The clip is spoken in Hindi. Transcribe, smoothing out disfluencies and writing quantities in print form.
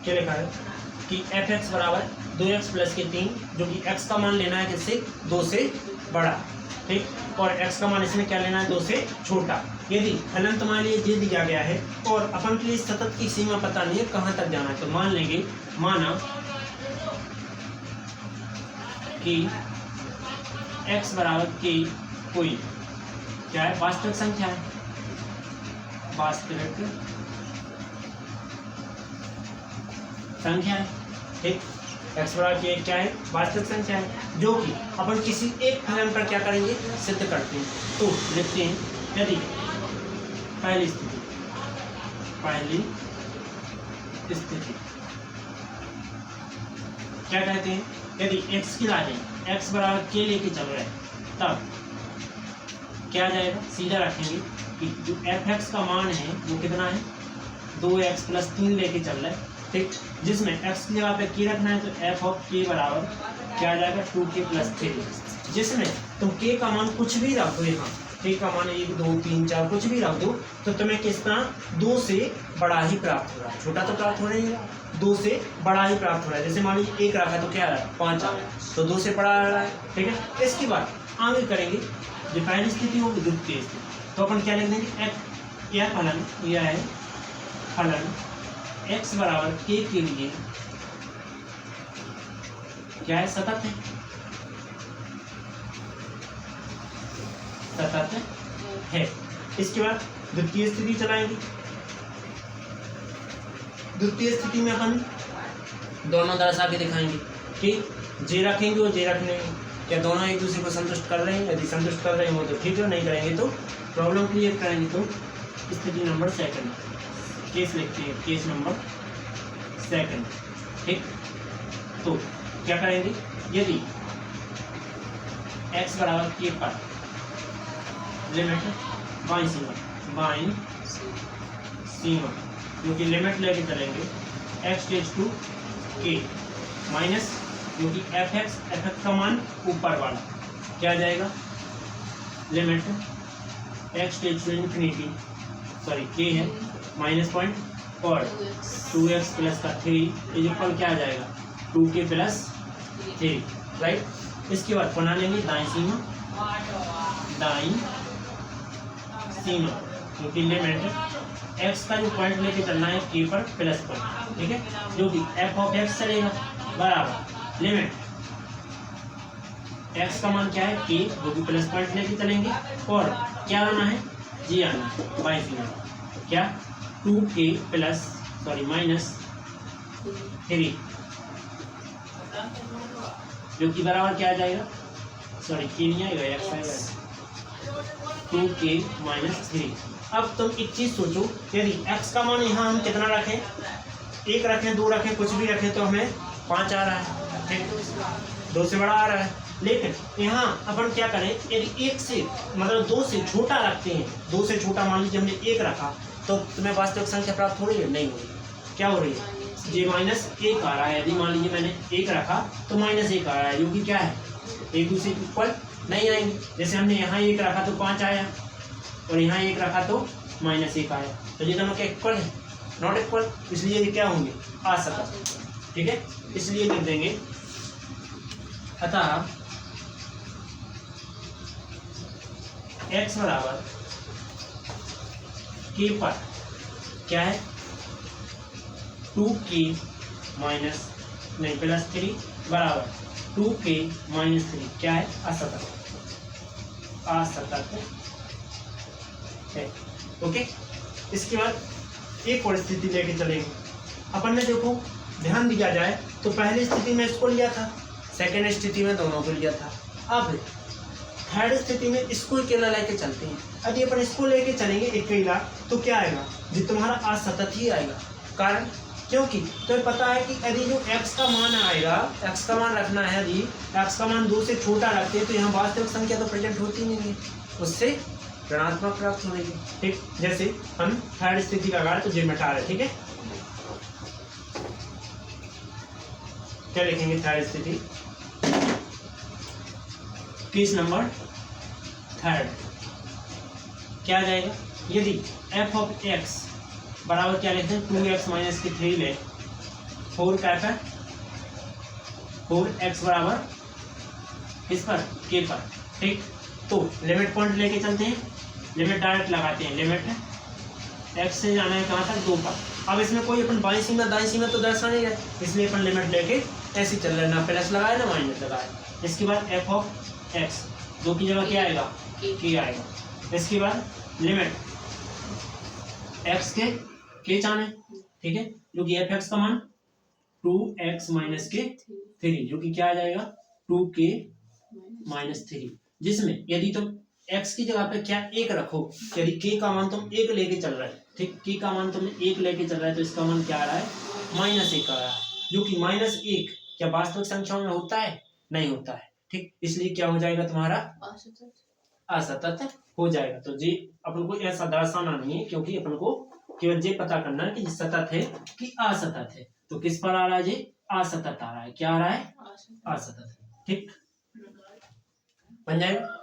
क्या लिखा है कि एफ एक्स बराबर 2x प्लस के 3, जो कि x का मान लेना है किससे, 2 से बड़ा, ठीक, और x का मान इसमें क्या लेना है, 2 से छोटा। यदि फलन तुम्हारे लिए दे दिया गया है और अपन के लिए सतत की सीमा पता नहीं है कहाँ तक जाना है, तो मान लेंगे, माना कि x बराबर के कोई क्या है, वास्तविक संख्या है, वास्तविक संख्या है, ठीक, x बराबर के क्या है, वास्तविक संख्या है, जो कि अपन किसी एक फलन पर क्या करेंगे, सिद्ध करते हैं। तो लिखते हैं, यदि पहली स्थिति क्या कहते हैं, यदि x की लाजें x बराबर के लेके चल रहे हैं, तब क्या जाएगा, सीधा रखेंगे कि जो एफ एक्स का मान है वो कितना है, 2x प्लस 3 लेके चल रहा है, ठीक, जिसमें x की जगह पे k रखना है, तो एफ ऑफ k बराबर क्या आ जाएगा, 2k प्लस 3, जिसमें तुम k का मान कुछ भी रख दो, यहाँ k का मान 1 2 3 4 कुछ भी रख दो, तो तुम्हें किस तरह 2 से बड़ा ही प्राप्त हो रहा है, छोटा तो प्राप्त हो नहीं है, 2 से बड़ा ही प्राप्त हो रहा है। जैसे मान लीजिए 1 रखा तो क्या आ रहा है, 5 आ रहा है, तो 2 से बड़ा आ रहा है, ठीक है। इसकी बात आगे करेंगे, जो पहली स्थिति होगी द्वितीय स्थिति, तो अपन क्या लिख देंगे, यह फलन, यह है फलन x बराबर k के लिए क्या है, सतत है, सतत है। इसके बाद द्वितीय स्थिति चलाएंगे। द्वितीय स्थिति में अपन दोनों दर्शा के दिखाएंगे कि जे रखेंगे और जे रखने क्या दोनों एक दूसरे को संतुष्ट कर रहे हैं, यदि संतुष्ट कर रहे हैं वो तो ठीक है, नहीं करेंगे तो प्रॉब्लम क्लियर करेंगे। तो स्थिति नंबर सेकंड, केस लिखते हैं, केस नंबर सेकंड, ठीक। तो क्या करेंगे, यदि x बराबर k पर लिमिट बाइन सीमा, जो कि लिमिट लेके चलेंगे x tends to k minus, जो कि एफ एक्स का मान ऊपर वाला क्या जाएगा, limit x tends to infinity, sorry k है माइनस पॉइंट और 2x प्लस का 3 इज इक्वल क्या आ जाएगा, 2k प्लस 3, राइट। इसके बाद बना लेंगे दाईं सीमा, क्योंकि लिमिट x का जो पॉइंट लेके चलना है k पर प्लस पॉइंट, ठीक है, जो कि f ऑफ x चलेगा बराबर लिमिट x का मान क्या है k, जो कि प्लस पॉइंट लेके चलेंगे, और क्या आना है, g आना है बाईं सीमा, क्या 2k प्लस सॉरी माइनस 3, जो कि बराबर क्या आ जाएगा, सॉरी k नहीं आएगा, x आएगा, 2k माइनस 3। अब तुम एक चीज सोचो, यदि x का मान यहाँ हम कितना रखें, 1 रखें, 2 रखें, कुछ भी रखें, तो हमें 5 आ रहा है, ठीक, 2 से बड़ा आ रहा है। लेकिन यहाँ अपन क्या करें, यदि 1 से मतलब 2 से छोटा रखते हैं, 2 से छोटा मान लीजिए हमने 1 रखा, तो तुम्हें वास्तविक संख्या प्राप्त हो रही है, नहीं हो रही, क्या हो रही है, जे माइनस 1 आ रहा है। यदि मान लीजिए मैंने 1 रखा तो माइनस 1 आ रहा है, जो कि क्या है, एक दूसरे के इक्वल नहीं आएंगे। जैसे हमने यहाँ 1 रखा तो 5 आया, और यहाँ 1 रखा तो माइनस 1 आया, तो ये दोनों क्या इक्वल है, नॉट इक्वल, इसलिए ये क्या होंगे, असतत, ठीक है। इसलिए लिख देंगे, अतः x बराबर k पर क्या है, 2k माइनस नहीं प्लस 3 बराबर 2k माइनस 3 क्या है, असतत है, ओके। इसके बाद एक और स्थिति लेके चलेंगे अपन ने, देखो ध्यान दिया जाए तो पहली स्थिति में इसको लिया था, सेकेंड स्थिति में दोनों को लिया था, अब थर्ड स्थिति में इसको अकेला लेके चलते हैं। यदि अपन इसको लेके चलेंगे अकेला तो क्या आएगा, जो तुम्हारा असतत ही आएगा। कारण क्योंकि तुम्हें पता है कि यदि जो x का मान आएगा, x का मान रखना है, यदि x का मान 2 से छोटा रखते हैं तो यहाँ वास्तविक संख्या तो प्रेजेंट होती नहीं है, उससे ऋणात्मक प्राप्त होगी, ठीक। जैसे हम थर्ड स्थिति का अगर तो जे मिटा रहे, ठीक है। क्या लिखेंगे थर्ड स्थिति, केस नंबर थर्ड क्या आ जाएगा, यदि f ऑफ x बराबर क्या लिखते हैं, 2x माइनस के 3 ले, 4 कैप है, 4x बराबर किस पर, k पर, ठीक। तो लिमिट पॉइंट लेके चलते हैं, लिमिट डायरेक्ट लगाते हैं, लिमिट x से जाना है कहाँ तक, 2 पर। अब इसमें कोई अपन बाईं सीमा दाईं सीमा तो दर्शा नहीं है, इसलिए अपन लिमिट लेके ऐसे चल रहे हैं, ना प्लस लगाए ना माइनस लगाए। इसके बाद f ऑफ x, जो की जगह क्या आएगा, k आएगा। इसके बाद लिमिट x के k जाने, ठीक है, जो कि f का मान 2x माइनस के 3, जो कि क्या आ जाएगा 2k माइनस 3, जिसमें यदि तुम x की जगह पे क्या 1 रखो, यदि k का मान तुम 1 लेके चल रहे हैं, ठीक, k का मान तुम 1 लेके चल रहा है तो इसका मान क्या आ रहा है, -1 आ रहा है, जो कि -1 क्या वास्तविक संख्याओं में होता है, नहीं होता है, ठीक। इसलिए क्या हो जाएगा तुम्हारा असतत हो जाएगा। तो जी अपन को ऐसा दर्शाना नहीं है, क्योंकि अपन को केवल ये पता करना है कि सतत है कि असतत है। तो किस पर आ रहा है, जी असतत आ रहा है, क्या आ रहा है, असतत, ठीक, बन जाएगा।